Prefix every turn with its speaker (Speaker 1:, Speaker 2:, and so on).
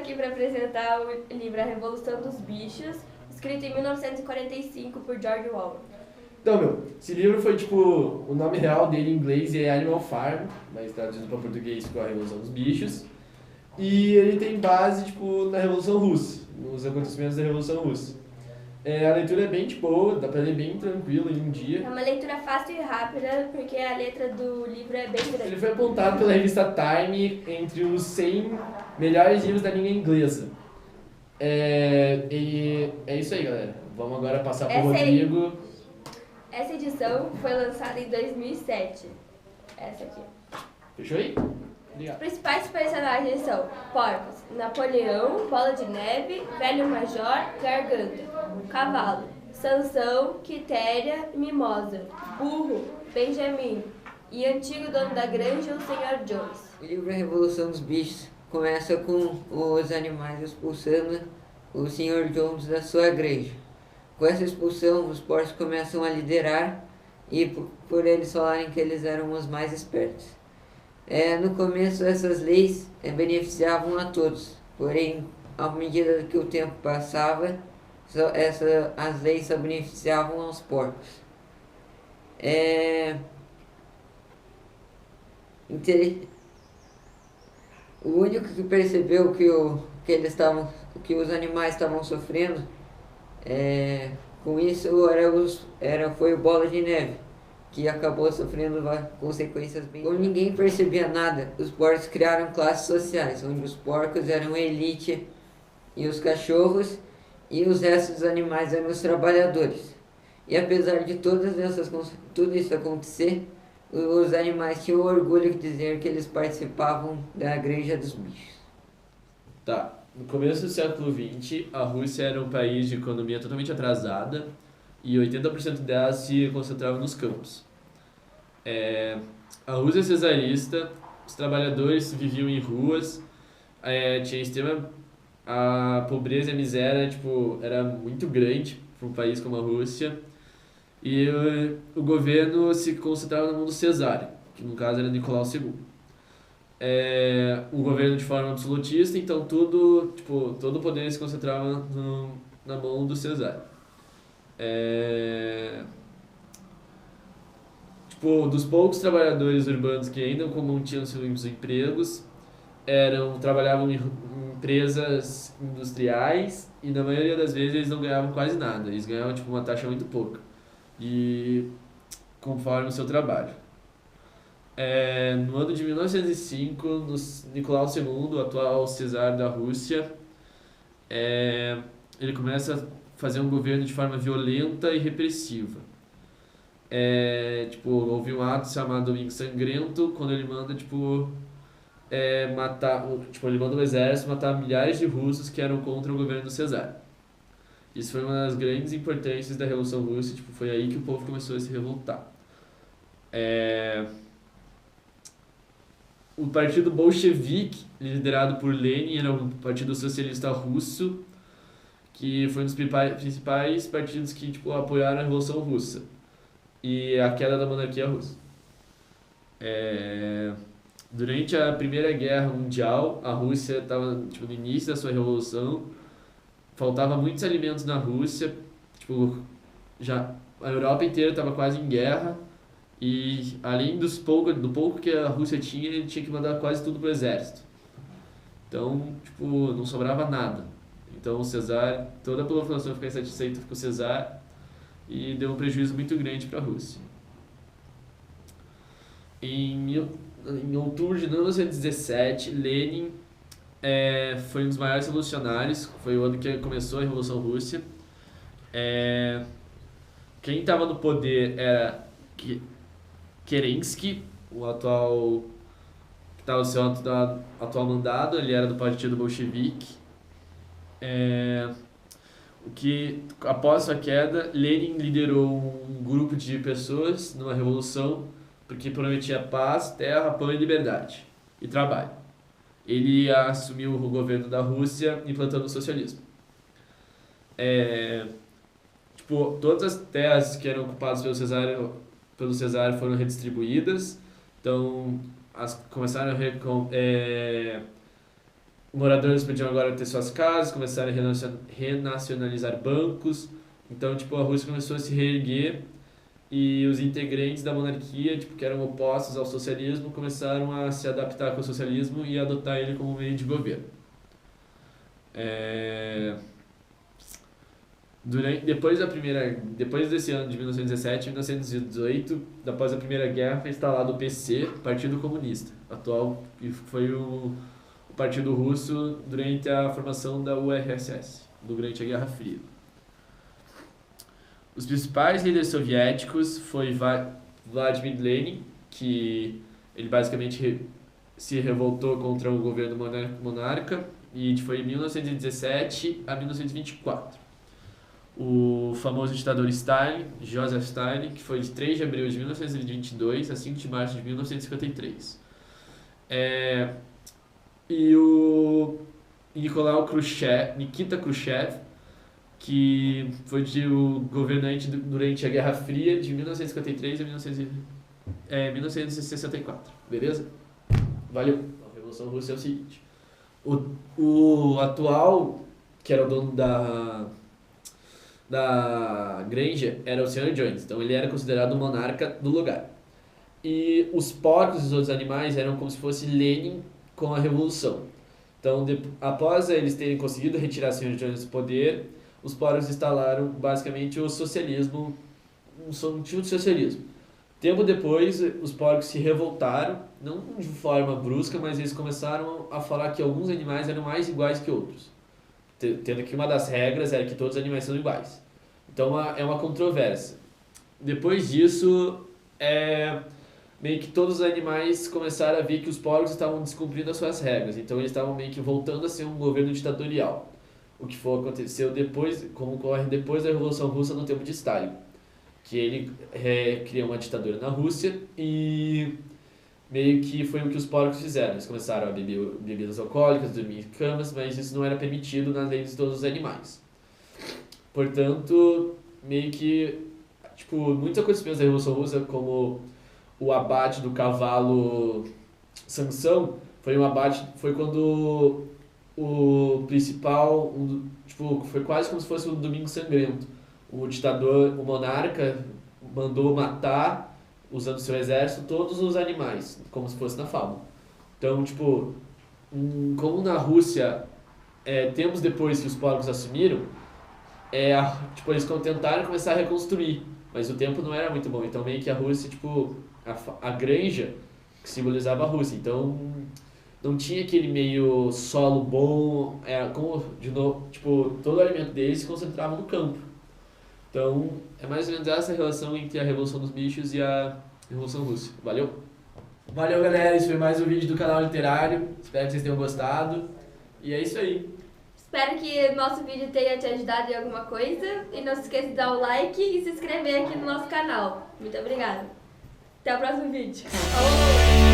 Speaker 1: aqui para apresentar o livro A Revolução dos Bichos, escrito em 1945 por George Orwell.
Speaker 2: Então, esse livro foi, o nome real dele em inglês é Animal Farm, mas traduzido para português ficou A Revolução dos Bichos. E ele tem base, na Revolução Russa, nos acontecimentos da Revolução Russa. A leitura é bem boa, dá pra ler bem tranquilo em um dia.
Speaker 1: É uma leitura fácil e rápida, porque a letra do livro é bem grande.
Speaker 2: Ele foi apontado pela revista Time entre os 100 melhores livros da língua inglesa. E é isso aí, galera. Vamos agora passar pro Rodrigo.
Speaker 1: Essa edição foi lançada em 2007. Essa aqui.
Speaker 2: Fechou aí? Obrigado.
Speaker 1: Os principais personagens são Porcos, Napoleão, Bola de Neve, Velho Major, Garganta, Cavalo, Sansão, Quitéria, Mimosa, Burro, Benjamin e antigo dono da granja, o Sr. Jones.
Speaker 3: O livro A Revolução dos Bichos começa com os animais expulsando o Sr. Jones da sua granja. Com essa expulsão, os porcos começam a liderar e por eles falarem que eles eram os mais espertos. No começo, essas leis beneficiavam a todos, porém, à medida que o tempo passava, as leis só beneficiavam aos porcos. O único que percebeu que os animais estavam sofrendo com isso foi o Bola de Neve, que acabou sofrendo consequências bem... Como ninguém percebia nada, os porcos criaram classes sociais, onde os porcos eram a elite e os cachorros, e os restos dos animais eram os trabalhadores. E apesar de tudo isso acontecer, os animais tinham orgulho de dizer que eles participavam da granja dos bichos.
Speaker 2: Tá. No começo do século XX, a Rússia era um país de economia totalmente atrasada e 80% dela se concentrava nos campos. A Rússia cesarista, os trabalhadores viviam em ruas, tinha a pobreza e a miséria era muito grande para um país como a Rússia, e o governo se concentrava no mundo cesáreo, que no caso era Nicolau II. O governo de forma absolutista, então todo o poder se concentrava na mão do cesáreo. Dos poucos trabalhadores urbanos que ainda mantinham seus empregos, trabalhavam em empresas industriais e na maioria das vezes eles não ganhavam quase nada, eles ganhavam uma taxa muito pouca, e conforme o seu trabalho. No ano de 1905, Nicolau II, o atual czar da Rússia, ele começa a fazer um governo de forma violenta e repressiva. Houve um ato chamado Domingo Sangrento, quando ele manda ele manda o exército matar milhares de russos que eram contra o governo do czar. Isso foi uma das grandes importâncias da Revolução Russa, foi aí que o povo começou a se revoltar. O partido bolchevique, liderado por Lenin, era um partido socialista russo, que foi um dos principais partidos que apoiaram a Revolução Russa e a queda da monarquia russa. Durante a Primeira Guerra Mundial, a Rússia estava no início da sua revolução, faltava muitos alimentos na Rússia, já a Europa inteira estava quase em guerra, e além do pouco que a Rússia tinha, ele tinha que mandar quase tudo pro exército. Então, não sobrava nada. Então o czar, toda a população ficou insatisfeita com o czar e deu um prejuízo muito grande para a Rússia. Em outubro de 1917, Lenin foi um dos maiores revolucionários, foi o ano que começou a Revolução Russa. Quem estava no poder era Kerensky, o atual que estava no seu atual mandado, ele era do partido bolchevique. Após sua queda, Lenin liderou um grupo de pessoas numa revolução porque prometia paz, terra, pão e liberdade e trabalho. Ele assumiu o governo da Rússia implantando o socialismo. Todas as terras que eram ocupadas pelo Cesar foram redistribuídas, então começaram moradores podiam agora ter suas casas, começaram a renacionalizar bancos. Então, tipo, a Rússia começou a se reerguer e os integrantes da monarquia, tipo, que eram opostos ao socialismo, começaram a se adaptar com o socialismo e adotar ele como meio de governo. Depois desse ano de 1917 e 1918, após a Primeira Guerra, foi instalado o PC, Partido Comunista, atual, que foi o Partido Russo durante a formação da URSS, durante a Guerra Fria. Os principais líderes soviéticos foi Vladimir Lenin, que ele basicamente se revoltou contra o governo monarca, e foi em 1917 a 1924. O famoso ditador Stalin, Joseph Stalin, que foi de 3 de abril de 1922 a 5 de março de 1953. E o Nikita Khrushchev, que foi o governante durante a Guerra Fria de 1953 a 1964. Beleza? Valeu! A Revolução Russa é o seguinte. O atual, que era o dono da granja, era o Sr. Jones. Então ele era considerado o monarca do lugar. E os porcos e os outros animais eram como se fosse Lenin com a Revolução. Então, após eles terem conseguido retirar o Sr. Jones do poder, os porcos instalaram basicamente o socialismo, um tipo de socialismo. Tempo depois, os porcos se revoltaram, não de forma brusca, mas eles começaram a falar que alguns animais eram mais iguais que outros. Tendo que uma das regras era que todos os animais são iguais. Então é uma controvérsia. Depois disso, meio que todos os animais começaram a ver que os porcos estavam descumprindo as suas regras. Então eles estavam meio que voltando a ser um governo ditatorial. O que aconteceu depois, como ocorre depois da Revolução Russa no tempo de Stalin. Que ele criou uma ditadura na Rússia e meio que foi o que os porcos fizeram. Eles começaram a beber bebidas alcoólicas, dormir em camas, mas isso não era permitido nas leis de todos os animais. Portanto, meio que, tipo, muitas acontecimentos da Revolução Russa, como o abate do cavalo Sansão, foi quando o principal, foi quase como se fosse um domingo sangrento. O ditador, o monarca, mandou matar, usando seu exército, todos os animais, como se fosse na fábula. Então, tipo, como na Rússia, tempos depois que os porcos assumiram, eles tentaram começar a reconstruir, mas o tempo não era muito bom. Então, meio que a Rússia, a granja, que simbolizava a Rússia. Então, não tinha aquele meio solo bom, todo o alimento deles se concentrava no campo. Então, é mais ou menos essa relação entre a Revolução dos Bichos e a Revolução Russa. Valeu? Valeu, galera. Esse foi mais um vídeo do canal Literário. Espero que vocês tenham gostado. E é isso aí.
Speaker 1: Espero que o nosso vídeo tenha te ajudado em alguma coisa. E não se esqueça de dar o like e se inscrever aqui no nosso canal. Muito obrigada. Até o próximo vídeo. Falou!